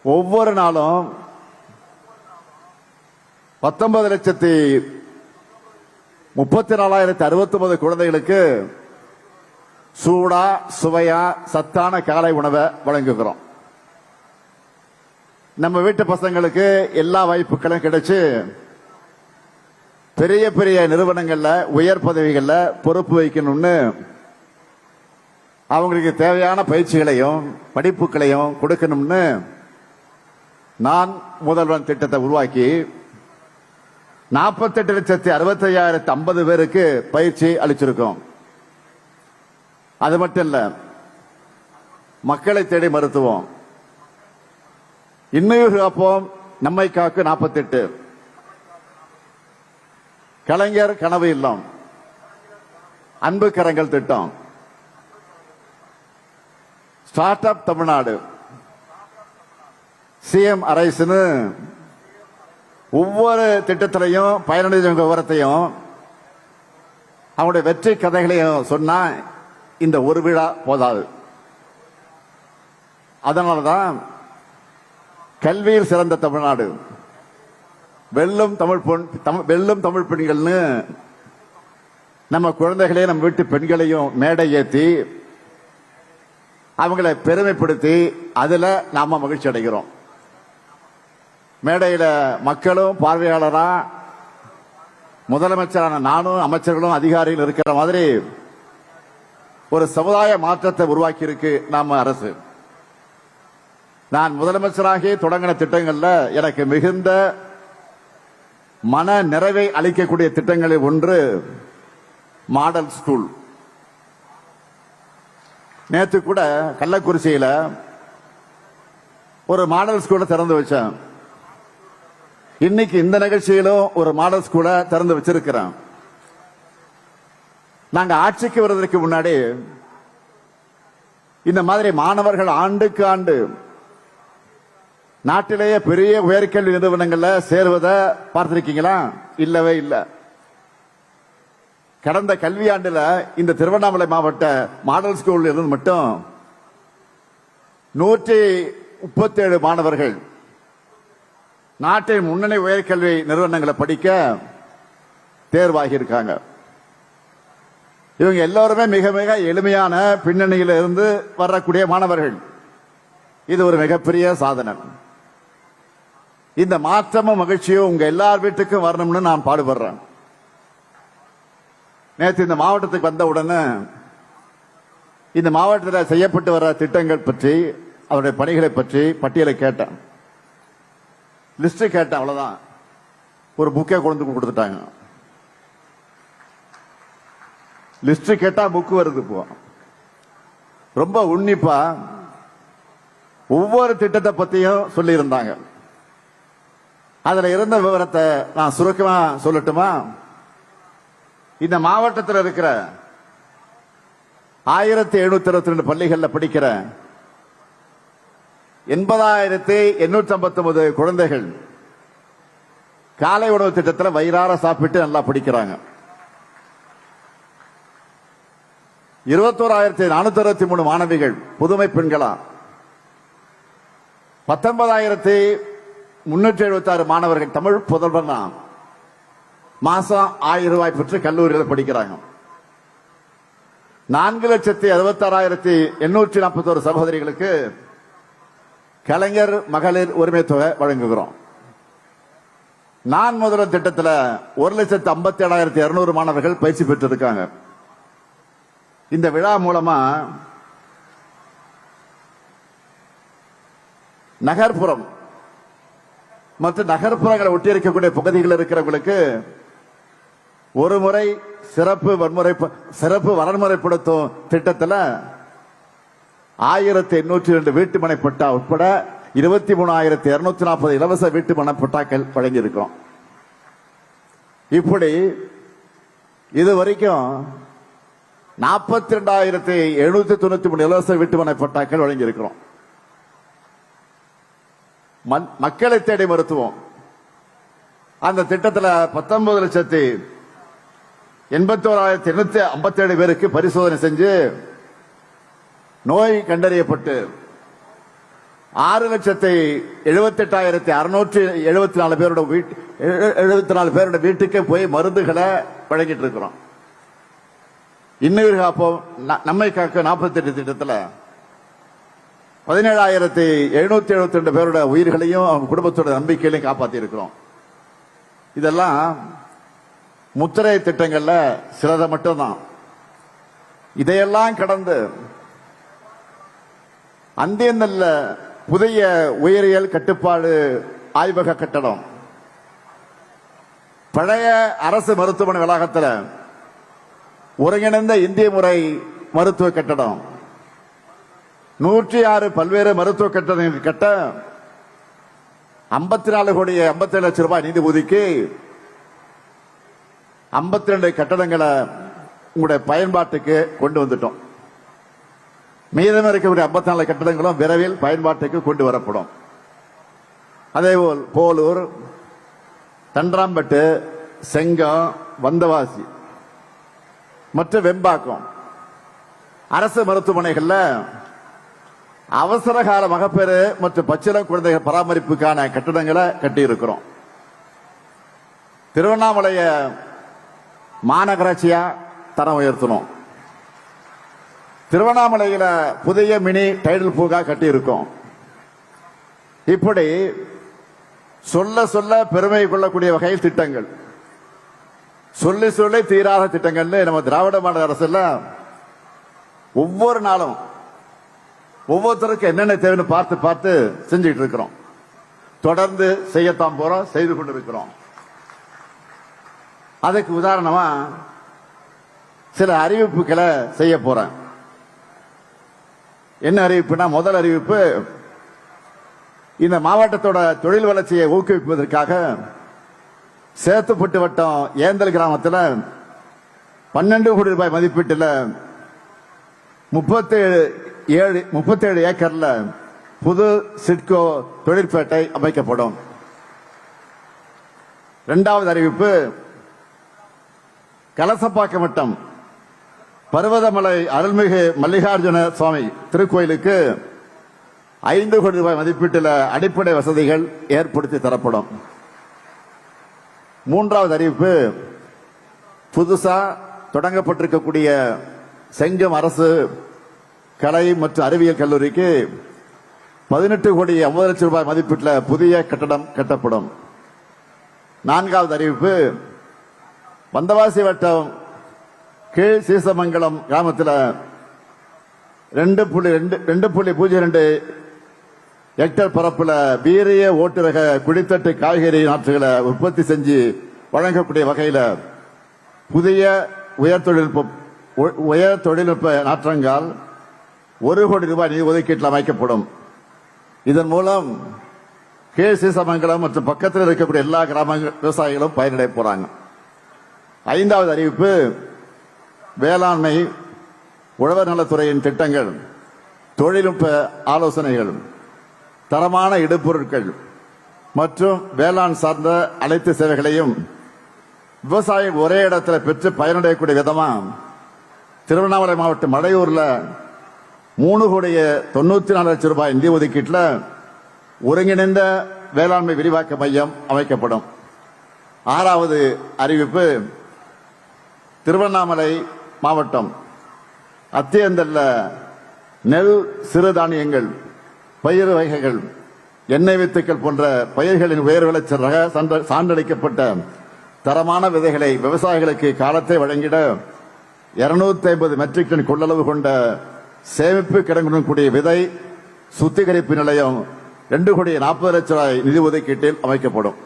ஒவ்வொரு நாளும் 19,34,069 குழந்தைகளுக்கு சூடா சுவையா சத்தான காலை உணவை வழங்குகிறோம். நம்ம வீட்டு பசங்களுக்கு எல்லா வாய்ப்புகளும் கிடைச்சு பெரிய பெரிய நிறுவனங்கள்ல உயர் பதவிகள்ல பொறுப்பு வைக்கணும்னு அவங்களுக்கு தேவையான பயிற்சிகளையும் படிப்புகளையும் கொடுக்கணும்னு நான் முதல்வன் திட்டத்தை உருவாக்கி 48,65,050 பேருக்கு பயிற்சி அளிச்சிருக்கோம். அது மட்டும் இல்ல, மக்களை தேடி மருத்துவம், இன்னுயிர் காப்போம் நம்மை காக்கு 48, கலைஞர் கனவு இல்லம், அன்பு கரங்கள் திட்டம், ஸ்டார்ட் அப் தமிழ்நாடு, சிஎம் அரைஸ்னு ஒவ்வொரு திட்டத்திலையும் பயனடைஞ்சவங்க விவரத்தையும் அவங்களுடைய வெற்றி கதைகளையும் சொன்னா இந்த ஒரு விழா போதாது. அதனாலதான் கல்வியில் சிறந்த தமிழ்நாடு, வெல்லும் தமிழ் பெண்கள்னு நம்ம குழந்தைகளையும் நம்ம வீட்டு பெண்களையும் மேடை ஏற்றி அவங்களை பெருமைப்படுத்தி அதுல நாம மகிழ்ச்சி அடைகிறோம். மேடையில மக்களும் பார்வையாளரா முதலமைச்சரான நானும் அமைச்சர்களும் அதிகாரிகள் இருக்கிற மாதிரி ஒரு சமுதாய மாற்றத்தை உருவாக்கி இருக்கு நாம அரசு. நான் முதலமைச்சராகி தொடங்கின திட்டங்கள்ல எனக்கு மிகுந்த மன நிறைவை அளிக்கக்கூடிய திட்டங்களில் ஒன்று மாடல் ஸ்கூல். நேற்று கூட கள்ளக்குறிச்சியில ஒரு மாடல் ஸ்கூலை திறந்து வச்சேன். இன்னைக்கு இந்த நிகழ்ச்சியிலும் ஒரு மாடல் ஸ்கூலை திறந்து வச்சிருக்கிறேன். நாங்க ஆட்சிக்கு வருவதற்கு முன்னாடி இந்த மாதிரி மாணவர்கள் ஆண்டுக்கு ஆண்டு நாட்டிலேயே பெரிய உயர்கல்வி நிறுவனங்கள்ல சேருவதை பார்த்திருக்கீங்களா? இல்லவே இல்லை. கடந்த கல்வியாண்டுல இந்த திருவண்ணாமலை மாவட்ட மாடல் ஸ்கூல் இருந்து மட்டும் 137 மாணவர்கள் நாட்டின் முன்னணி உயர்கல்வி நிறுவனங்களை படிக்க தேர்வாகி இருக்காங்க. இவங்க எல்லாருமே மிக மிக எளிமையான பின்னணியில இருந்து வரக்கூடிய மாணவர்கள். இது ஒரு மிகப்பெரிய சாதனை. இந்த மாற்றமும் மகிழ்ச்சியும் உங்க எல்லார் வீட்டுக்கும் வரணும்னு நான் பாடுபடுறேன். நேற்று இந்த மாவட்டத்துக்கு வந்த உடனே இந்த மாவட்டத்தில் செய்யப்பட்டு வர திட்டங்கள் பற்றி அவருடைய பணிகளை பற்றி பட்டியலை கேட்டேன், லிஸ்ட் கேட்டேன். அவ்வளவுதான், ஒரு புக்கே கொண்டு கொடுத்துட்டாங்க. லிஸ்ட் கேட்டா புக் வருது. இப்போ ரொம்ப உன்னிப்பா ஒவ்வொரு திட்டத்தை பத்தியும் சொல்லி இருந்தாங்க. அதுல இருந்த விவரத்தை நான் சுருக்கமா சொல்லட்டுமா? இந்த மாவட்டத்தில் இருக்கிற 1722 பள்ளிகள்ல படிக்கிற 80,859 குழந்தைகள் காலை உணவு திட்டத்தில் வயிறார சாப்பிட்டு நல்லா படிக்கிறாங்க. 21,463 மாணவிகள் புதுமை பெண்களா, 19,376 மாணவர்கள் தமிழ் புதல்வனா மாசம் 1000 ரூபாய் பெற்று கல்லூரியில் படிக்கிறாங்க. 4,66,841 சகோதரிகளுக்கு கலைஞர் மகளிர் உரிமை தொகை வழங்குகிறோம். நான் முதல்வர் திட்டத்தில் 1,57,200 மாணவர்கள் பயிற்சி பெற்றிருக்காங்க. இந்த விழா மூலமா நகர்ப்புறம் மற்றும் நகர்ப்புறங்களை ஒட்டியிருக்கக்கூடிய பகுதிகளில் இருக்கிறவங்களுக்கு ஒரு முறை சிறப்பு வரன்முறைப்படுத்தும் திட்டத்தில் 1,802 வீட்டுமனை பட்டா உட்பட 23,240 இலவச வீட்டுமனை பட்டாக்கள் வழங்கியிருக்கிறோம். இப்படி இதுவரைக்கும் 42,793 இலவச வீட்டுமனை பட்டாக்கள் வழங்கியிருக்கிறோம். மக்களை தேடி மருத்துவம் அந்த திட்டத்தில் 19,81,857 பேருக்கு பரிசோதனை செஞ்சு நோய் கண்டறியப்பட்டு 6,78,674 பேரோட 74 பேரோட வீட்டுக்கு போய் மருந்துகளை வழங்கிட்டு இருக்கிறோம். இன்னுயிர் காப்போம் நம்மை காக்க 48 திட்டத்தில் 17,772 பேரோட உயிர்களையும் அவங்க குடும்பத்தோட நம்பிக்கையிலையும் காப்பாற்றி இருக்கிறோம். இதெல்லாம் முத்திரை திட்டங்கள்ல சிலதை மட்டும்தான். இதையெல்லாம் கடந்து அந்தியநல்ல புதிய உயிரியல் கட்டுப்பாடு ஆய்வக கட்டடம், பழைய அரசு மருத்துவமனை வளாகத்தில் ஒருங்கிணைந்த இந்திய முறை மருத்துவ கட்டடம், 106 பல்வேறு மருத்துவ கட்டடங்கள் கட்ட 54 கோடி 57 லட்சம் ரூபாய் நிதி ஒதுக்கி 52 கட்டடங்களை உங்களுடைய பயன்பாட்டுக்கு கொண்டு வந்துட்டோம். மீதம் இருக்கக்கூடிய 54 கட்டடங்களும் விரைவில் பயன்பாட்டுக்கு கொண்டு வரப்படும். அதேபோல் போலூர், தண்டராம்பட்டு, செங்கம், வந்தவாசி மற்றும் வெம்பாக்கம் அரசு மருத்துவமனைகள்ல அவசர கால மகப்பேறு மற்றும் பச்சிளம் குழந்தைகள் பராமரிப்புக்கான கட்டடங்களை கட்டியிருக்கிறோம். திருவண்ணாமலைய மாநகராட்சியா தரம் உயர்த்தணும். திருவண்ணாமலையில புதிய மினி டைடல் பூங்கா கட்டியிருக்கோம். இப்படி சொல்ல சொல்ல பெருமை கொள்ளக்கூடிய வகையில் திட்டங்கள், சொல்லி சொல்லி தீராத திட்டங்கள் நம்ம திராவிட மாடல் அரசுல ஒவ்வொரு நாளும் ஒவ்வொருத்தருக்கு என்னென்ன தேவைன்னு பார்த்து பார்த்து செஞ்சுட்டு இருக்கிறோம். தொடர்ந்து செய்யத்தான் போறோம், செய்து கொண்டிருக்கிறோம். அதுக்கு உதாரணமா சில அறிவிப்புகளை செய்ய போறேன். என்ன அறிவிப்புனா, முதல் அறிவிப்பு, இந்த மாவட்டத்தோட தொழில் வளர்ச்சியை ஊக்குவிப்பதற்காக சேத்துப்பட்டு வட்டம் ஏந்தல் கிராமத்தில் 12 கோடி ரூபாய் மதிப்பீட்டில் 37 ஏக்கர்ல புது சிட்கோ தொழிற்பேட்டை அமைக்கப்படும். இரண்டாவது அறிவிப்பு, கலசப்பாக்கம் வட்டம் பர்வதமலை அருள்மிகு மல்லிகார்ஜுன சுவாமி திருக்கோயிலுக்கு 5 கோடி ரூபாய் மதிப்பீட்டில் அடிப்படை வசதிகள் ஏற்படுத்தி தரப்படும். மூன்றாவது அறிவிப்பு, புதுசா தொடங்கப்பட்டிருக்கக்கூடிய செங்கம் அரசு கலை மற்றும் அறிவியல் கல்லூரிக்கு 18 கோடி 50 லட்சம் ரூபாய் மதிப்பீட்டில் புதிய கட்டடம் கட்டப்படும். நான்காவது அறிவிப்பு, வந்தவாசி வட்டம் கீழ் சீசமங்கலம் கிராமத்தில் 2.02 ஹெக்டர் பரப்புல வீரிய ஓட்டு ரக குடித்தட்டு காய்கறி நாற்றுகளை உற்பத்தி செஞ்சு வழங்கக்கூடிய வகையில் புதிய உயர் தொழில்நுட்ப நாற்றங்கால் 1 கோடி ரூபாய் நிதி ஒதுக்கீட்டில் அமைக்கப்படும். இதன் மூலம் கீழ் சீசமங்கலம் மற்றும் பக்கத்தில் இருக்கக்கூடிய எல்லா கிராம விவசாயிகளும் பயனடைய போறாங்க. ஐந்தாவது அறிவிப்பு, வேளாண்மை உழவர் நலத்துறையின் திட்டங்கள், தொழில்நுட்ப ஆலோசனைகள், தரமான இடுபொருட்கள் மற்றும் வேளாண் சார்ந்த அனைத்து சேவைகளையும் விவசாயிகள் ஒரே இடத்துல பெற்று பயனடையக்கூடிய விதமா திருவண்ணாமலை மாவட்டம் மடையூர்ல 3 கோடி 94 லட்சம் ரூபாய் நிதி ஒதுக்கீட்டில் ஒருங்கிணைந்த வேளாண்மை விரிவாக்க மையம் அமைக்கப்படும். ஆறாவது அறிவிப்பு, திருவண்ணாமலை மாவட்டம் அத்தியந்தல்ல நெல், சிறுதானியங்கள், பயிர் வகைகள், எண்ணெய் வித்துக்கள் போன்ற பயிர்களின் உயர் விளைச்சல் ரக சான்றளிக்கப்பட்ட தரமான விதைகளை விவசாயிகளுக்கு காலத்தை வழங்கிட 250 மெட்ரிக் டன் கொள்ளளவு கொண்ட சேமிப்பு கிடங்குடன் கூடிய விதை சுத்திகரிப்பு நிலையம் 2 கோடி 40 லட்சம் ரூபாய் நிதி ஒதுக்கீட்டில் அமைக்கப்படும்.